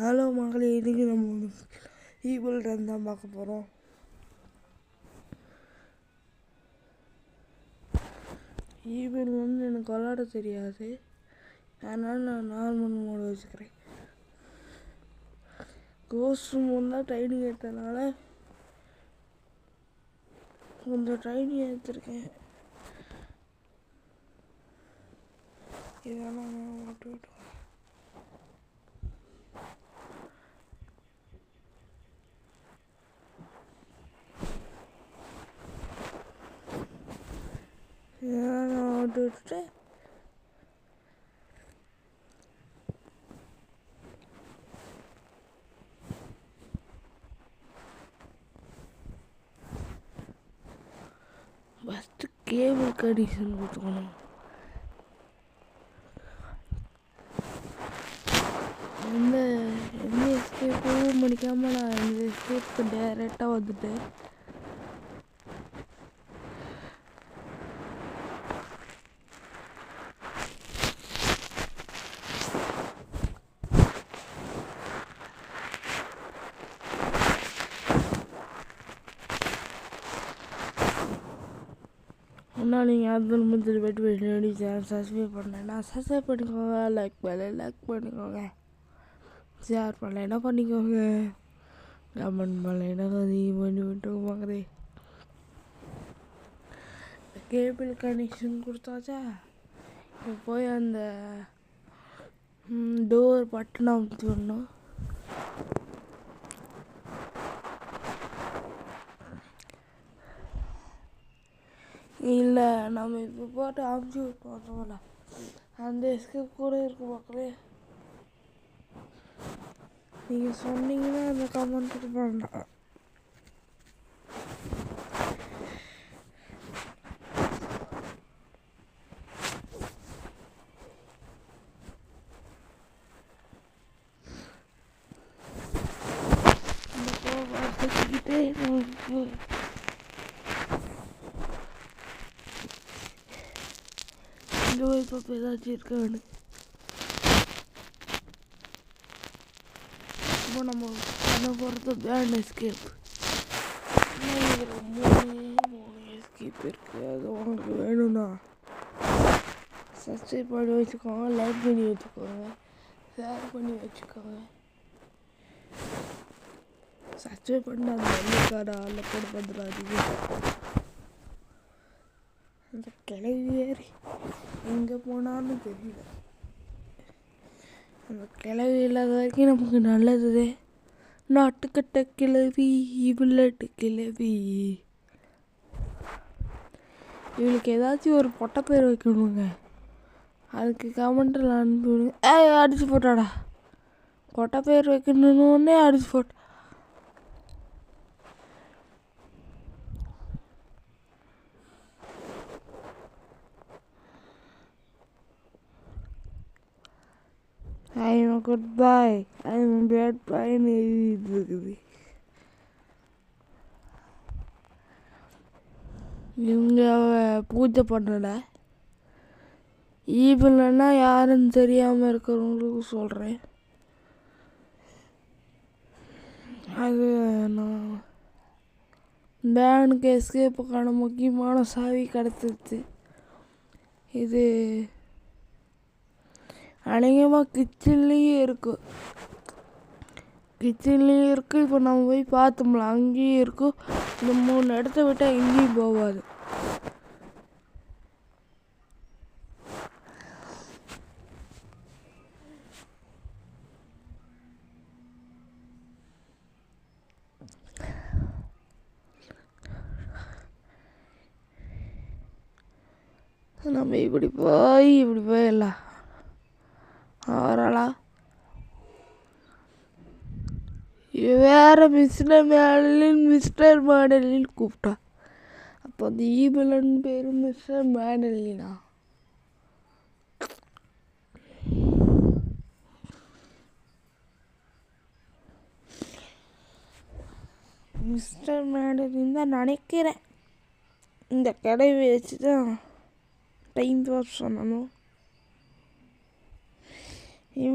Hello மகளே, இன்றைக்கி நம்ம ஈபிள் ரன் தான் பார்க்க போகிறோம். ஈபிள் எனக்கு விளாட தெரியாது, அதனால் நான் நார்மல் மோடு வச்சுக்கிறேன். கோஸ்ட் மோட் தான் ட்ரைனிங் எடுத்தனால கொஞ்சம் ட்ரைனிங் எடுத்திருக்கேன். இதெல்லாம் நான் விட்டுவிட்டோம். இதெல்லாம் நான் விட்டுவிட்டு ஃபஸ்ட்டு கேபிள் கனெக்ஷன் கொடுத்துக்கணும். எந்த எஸ்கேப்பும் முடிக்காமல் நான் இந்த எஸ்கேப்புக்கு டைரெக்டாக வந்துட்டேன். ஒன்றா நீங்கள் அதில் முதல் போய்ட்டு வீடியோ சேனல் சப்ஸ்கிரைப் பண்ணலைன்னா சப்ஸ்கிரைப் பண்ணிக்கோங்க, லைக் பண்ணிக்கோங்க, ஷேர் பண்ணலைன்னா பண்ணிக்கோங்க, கமெண்ட் பண்ணலைன்னா அதிகம் பண்ணி விட்டுருவாங்களே. கேபிள் கனெக்ஷன் கொடுத்தாச்சா, இப்போ போய் அந்த டோர் பட்டன் அமுத்தி விடணும். இல்லை, நம்ம இப்போ போட்டு அமுச்சு விட்டோம்ல, அந்த எஸ்கேப் கூட இருக்கு மக்களே. நீங்கள் சொன்னீங்கன்னா அந்த கமெண்ட் பண்ணலாம். இப்போ ஏதாச்சும் இருக்கான்னு இப்போ நம்ம பண்ண போகிறது பேண்ட் எஸ்கேப். மூணு எஸ்கேப் இருக்குது. அது உங்களுக்கு வேணும்னா சப்ஸ்கிரைப் பண்ணி வச்சுக்கோங்க, லைக் பண்ணி வச்சுக்கோங்க, ஷேர் பண்ணி வச்சுக்கோங்க. சப்ஸ்கிரைப் பண்ணி அந்த வெள்ளைக்கார ஆளில் கூட வந்துடாதீங்க. அந்த கிளவி வேறு எங்கே போனாலும் தெரியல. அந்த கிளவி இல்லாத வரைக்கும் நமக்கு நல்லது. நாட்டுக்கட்ட கிளவி, விளையாட்டு கிளவி. இவளுக்கு ஏதாச்சும் ஒரு பொட்டை பேர் வைக்கணுங்க. அதுக்கு கமெண்ட்டில் அனுப்பிவிடுங்க. அடிச்சு போட்டாடா, பொட்டை பேர் வைக்கணுன்னே அடிச்சு போட்டா. I am a good boy, I am a bad boy இருக்குது. இவங்க பூஜை பண்ணல. ஈபிள்னா யாருன்னு தெரியாமல் இருக்கிறவங்களுக்கு சொல்கிறேன். அது நான் பேனுக்கு எஸ்கேப்புக்கான முக்கியமான சாவி கிடச்சிருச்சு. இது அநேகமாக கிச்சன்லேயும் இருக்குது. இப்போ நம்ம போய் பார்த்தோம்ல, அங்கேயும் இருக்கும். இந்த 3 இடத்த விட்டால் எங்கேயும் போகாது. நம்ம இப்படி போயிடலாம். ஆறாளா வேறு மிஸ்டர் மேடலின் கூப்பிட்டா. அப்போ அந்த ஈபிளன் பேர் மிஸ்டர் மேடலினா? மிஸ்டர் மேடலின் தான் நினைக்கிறேன். இந்த கடை வச்சு தான் டைம் பாஸ் பண்ணணும்.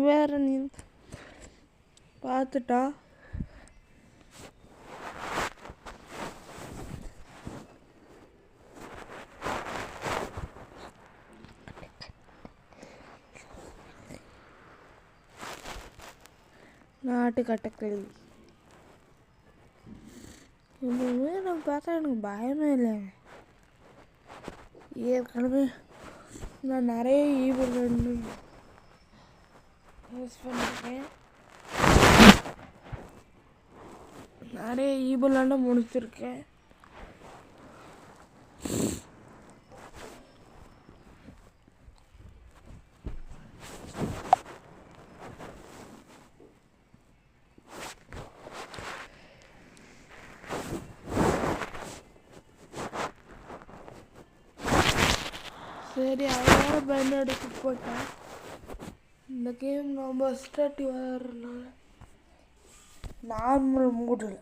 வேறு பார்த்துட்டா நாட்டு கட்டக்களி இன்னுமே நான் பார்த்தா எனக்கு பயமே இல்லை. ஏற்கனவே நான் நிறைய ஈபுல் யூஸ் பண்ணியிருக்கேன். நிறைய ஈபுல்லாண்ட முடிச்சிருக்கேன். சரி, அதோட பேண்ட் எடுத்து போட்டேன். இந்த கேம் ரொம்ப ஸ்டாட்டிவ் ஆகிறதுனால நார்மல் மூடில்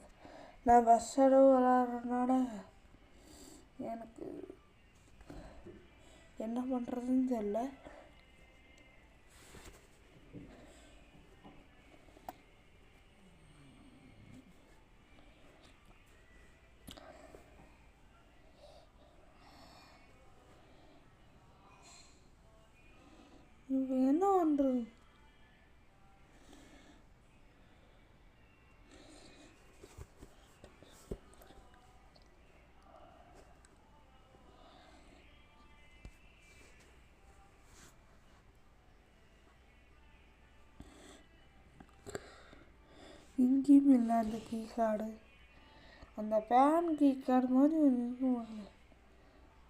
நான் பஸ்ஸோட விளாட்றதுனால எனக்கு என்ன பண்ணுறதுன்னு தெரியல. இப்போ என்ன பண்ணுறது? இங்கேயும் இல்லை அந்த கீ கார்டு. அந்த பேன் கீ கார்டு மாதிரி ஒன்று இருக்கும்,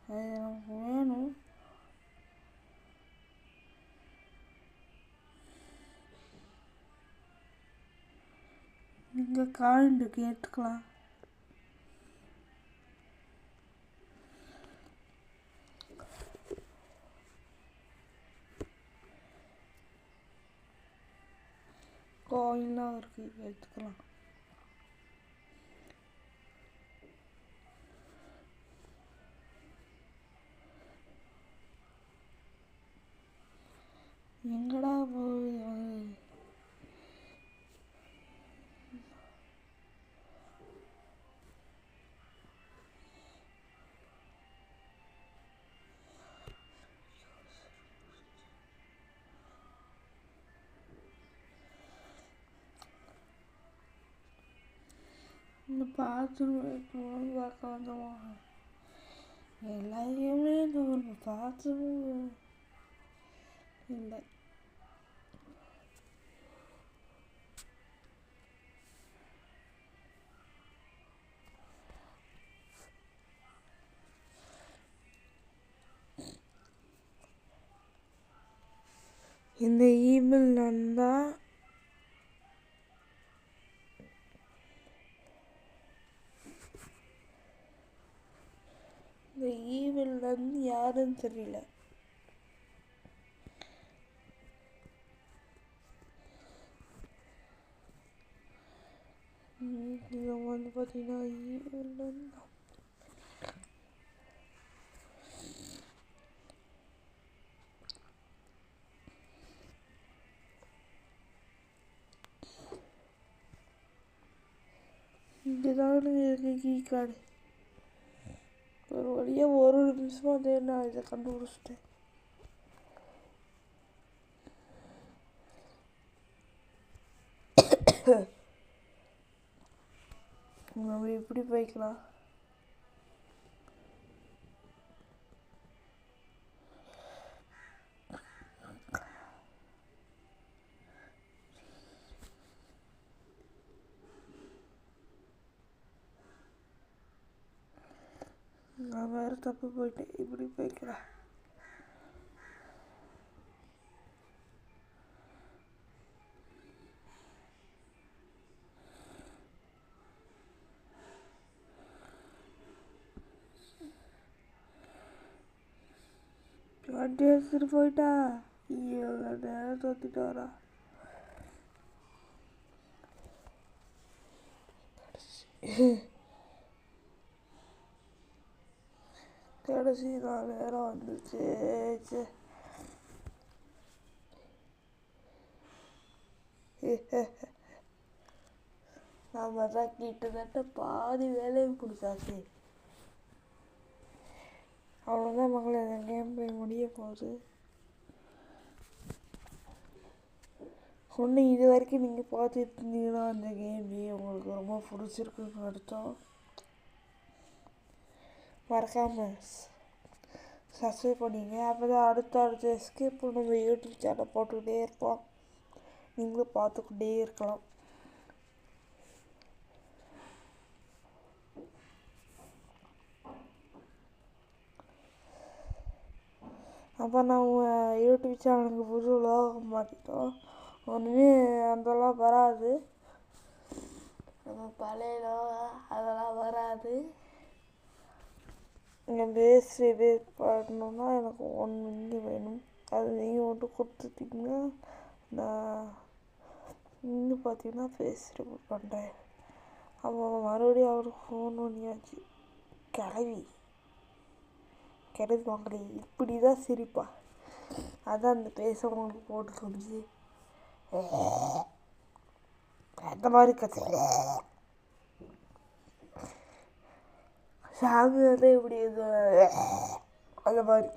அது எனக்கு வேணும். இங்கே காயின் இருக்கு, எடுத்துக்கலாம். காயின்லாம் இருக்கு, எடுத்துக்கலாம். எங்கடா போகுது? இந்த பாத்ரூம் பார்க்க வந்தோம். எல்லாரையுமே இந்த ஒரு பாத்ரூம் இல்லை. இந்த ஈமெயில் வந்தால் இந்த ஈமெயில் வந்து யாருன்னு தெரியல. இதை வந்து பார்த்தீங்கன்னா ஈமெயில் வந்து இங்கேதான் இருக்கு கீ கார்டு. ஒரு வழியாக ஒரு நிமிஷமாக வந்து நான் இதை கண்டுபிடிச்சிட்டேன். நம்ம எப்படி போய்க்கலாம்? நான் வேறு தப்பு போயிட்டேன். இப்படி போய்க்கலாம். வண்டி எடுத்துட்டு போயிட்டா. ஐயோ, நேரம் தோத்துட்டு வரா. கடைசி நான் நேரம் வந்துச்சு. நாம் தான் கிட்டத்தட்ட பாதி வேலையை முடிச்சாச்சு. அவ்வளோதான் மக்களை, அந்த கேம் போய் முடிய போகுது. ஒன்று இது வரைக்கும் நீங்கள் பார்த்துட்டு இருந்தீங்கன்னா அந்த கேமே உங்களுக்கு ரொம்ப பிடிச்சிருக்குன்னு அர்த்தம். மறக்காமல் சப்ஸ்கிரைப் பண்ணிங்க. அப்போ தான் அடுத்த எஸ்கேப் நம்ம யூடியூப் சேனல் போட்டுக்கிட்டே இருப்போம், நீங்களும் பார்த்துக்கிட்டே இருக்கலாம். அப்போ நம்ம யூடியூப் சேனலுக்கு புது உலகம் மாற்றிட்டோம். ஒன்றுமே அதெல்லாம் வராது, நம்ம பழைய அதெல்லாம் வராது. நீங்கள் பேஸ் பண்ணணுன்னா எனக்கு 1 மில்லியன் வேணும். அது நீங்கள் மட்டும் கொடுத்துட்டிங்கன்னா நான் இன்னும் பார்த்தீங்கன்னா பேஸ் ரிப்போர்ட் பண்ணுறேன். அப்போ மறுபடியும் அவருக்கு ஃபோன் பண்ணியாச்சு. கிளவி வாங்கலை, இப்படி தான் சிரிப்பா. அதான் அந்த பேசுகிறவங்களுக்கு போட்டு காமிச்சு அந்த மாதிரி கற்றுல சாமி வந்து இப்படி அந்த மாதிரி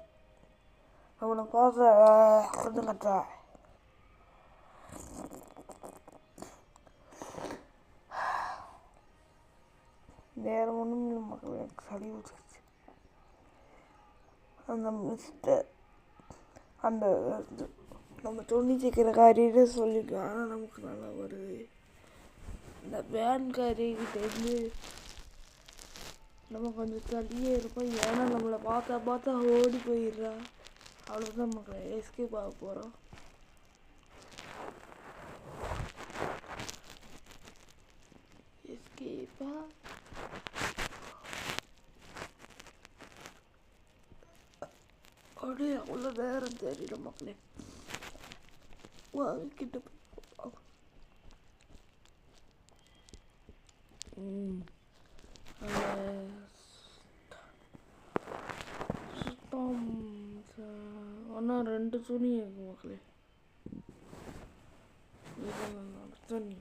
அவனை பார்க்க கொஞ்சம் கற்ற நேரம் ஒன்றும் மக்கள் எனக்கு சளி வச்சிருச்சு. அந்த மிஸ்டர் அந்த நம்ம துணி தைக்கிற காரியில சொல்லிக்கலாம். ஆனால் நமக்கு நல்லா வருது. இந்த பேன்காரிக்கிட்டேருந்து நம்ம கொஞ்சம் தள்ளியே இருப்போம். ஏன்னா நம்மளை பார்த்தா ஓடி போயிடுறா. அவ்வளோதான் நமக்கு எஸ்கேப் ஆக போகிறோம். எஸ்கேப்பா அப்படியே அவ்வளோ நேரம் தெரியல மக்களே. வாங்கிக்கிட்ட சுத்தம் ஒன்றா 2 துணி இருக்கு மக்களே. துணி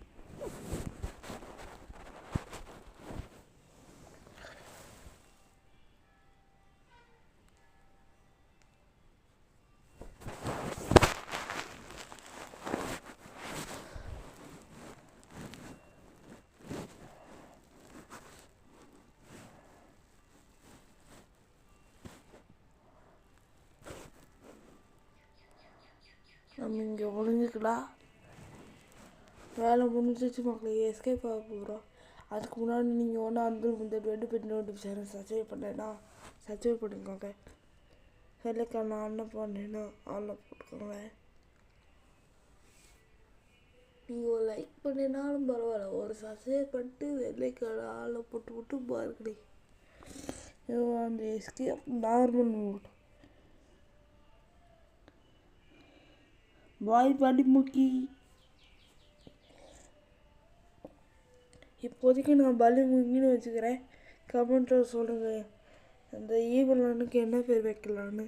நம்ம இங்கே முடிஞ்சுக்கலாம். வேலை முடிஞ்சிச்சு மக்களே, எஸ்கேப் ஆக போகிறோம். அதுக்கு முன்னாடி நீங்கள் ஒன்றா வந்து இந்த 20 சேனல் சப்ஸ்கிரைப் பண்ணேன்னா சப்ஸ்கிரைப் பண்ணிக்கோங்க. வெள்ளைக்கான ஆன்ல பண்ணேன்னா ஆன்ல போட்டுக்கோங்க. நீங்கள் ஒரு லைக் பண்ணினாலும் பரவாயில்ல, ஒரு சப்ஸ்கிரைப் பண்ணிட்டு வெள்ளைக்கான ஆன்ல போட்டு பாருங்களே. அந்த எஸ்கேப் நார்மல் மோட். பாய் பலிமுக்கி. இப்போதைக்கு நான் பலிமுக்கின்னு வச்சுக்கிறேன். கமெண்ட்டில் சொல்லுங்கள் அந்த ஈவலனுக்கு என்ன பேர் வைக்கலான்னு.